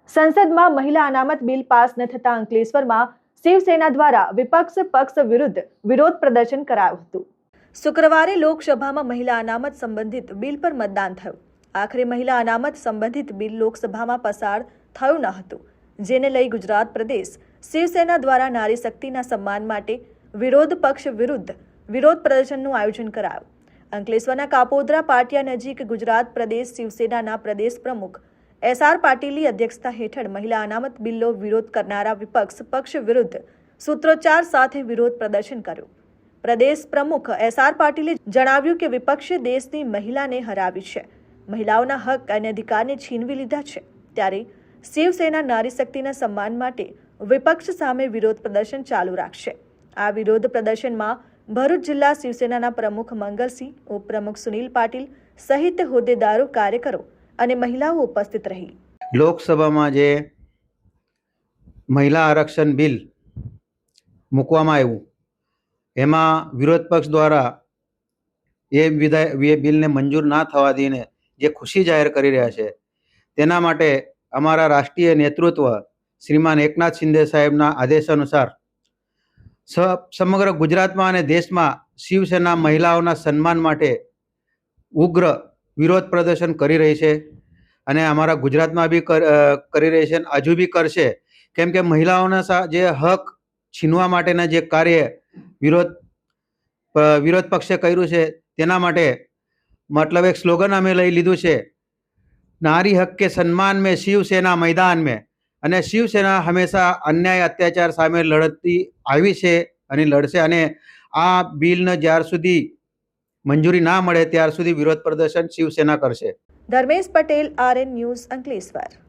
સંસદમાં મહિલા અનામત બિલ પાસ ન થતા અંકલેશ્વરમાં શિવસેના દ્વારા વિપક્ષ પક્ષ વિરુદ્ધ વિરોધ પ્રદર્શન કરાયું હતું। શુક્રવારે લોકસભામાં મહિલા અનામત સંબંધિત બિલ પર મતદાન થયું। આખરે મહિલા અનામત સંબંધિત બિલ લોકસભામાં પસાર થયું ન હતું, જેને લઈ ગુજરાત પ્રદેશ શિવસેના દ્વારા નારી શક્તિના સન્માન માટે વિરોધ પક્ષ વિરુદ્ધ વિરોધ પ્રદર્શનનું આયોજન કરાયું। અંકલેશ્વરના કાપોદ્રા પાટિયા નજીક ગુજરાત પ્રદેશ શિવસેનાના પ્રદેશ પ્રમુખ એસ.આર. પાટીલની અધ્યક્ષતા હેઠળ મહિલા અનામત બિલનો વિરોધ કરનારા વિપક્ષ પક્ષ વિરુદ્ધ સૂત્રોચ્ચાર સાથે વિરોધ પ્રદર્શન કર્યું। પ્રદેશ પ્રમુખ એસ.આર. પાટીલે જણાવ્યું કે વિપક્ષે દેશની મહિલાને હરાવી છે, મહિલાઓના હક અને અધિકારને છીનવી લીધા છે, ત્યારે શિવસેના નારી શક્તિના સન્માન માટે વિપક્ષ સામે વિરોધ પ્રદર્શન ચાલુ રાખશે। આ વિરોધ પ્રદર્શનમાં ભરૂચ જિલ્લા શિવસેનાના પ્રમુખ મંગલસિંહ, ઉપપ્રમુખ સુનિલ પાટીલ સહિત હોદ્દેદારો, કાર્યકરો અને મહિલાઓ ઉપસ્થિત રહી। લોકસભામાં જે મહિલા આરક્ષણ બિલ મૂકવામાં આવ્યું એમાં વિરોધ પક્ષ દ્વારા એ બિલને મંજૂર ના થવા દઈને જે ખુશી જાહેર કરી રહ્યા છે, તેના માટે અમારા રાષ્ટ્રીય નેતૃત્વ શ્રીમાન એકનાથ શિંદે સાહેબના આદેશ અનુસાર સમગ્ર ગુજરાતમાં અને દેશમાં શિવસેના મહિલાઓના સન્માન માટે ઉગ્ર વિરોધ પ્રદર્શન કરી રહી છે અને અમારા ગુજરાતમાં બી કરી રહી છે અને હજુ બી કરશે, કેમ કે મહિલાઓના જે હક છીનવા માટેના જે કાર્ય વિરોધ પક્ષે કર્યું છે, તેના માટે મતલબ એક સ્લોગન અમે લઈ લીધું છે, નારી હક કે સન્માન મેં શિવસેના मैदान में। અને શિવસેના હંમેશા અન્યાય અત્યાચાર સામે લડતી આવી છે અને લડશે, અને આ બિલને જ્યાર સુધી મંજૂરી ના મળે ત્યાર સુધી વિરોધ પ્રદર્શન શિવસેના કરશે। Dharmesh Patel, RN news, Ankleshwar.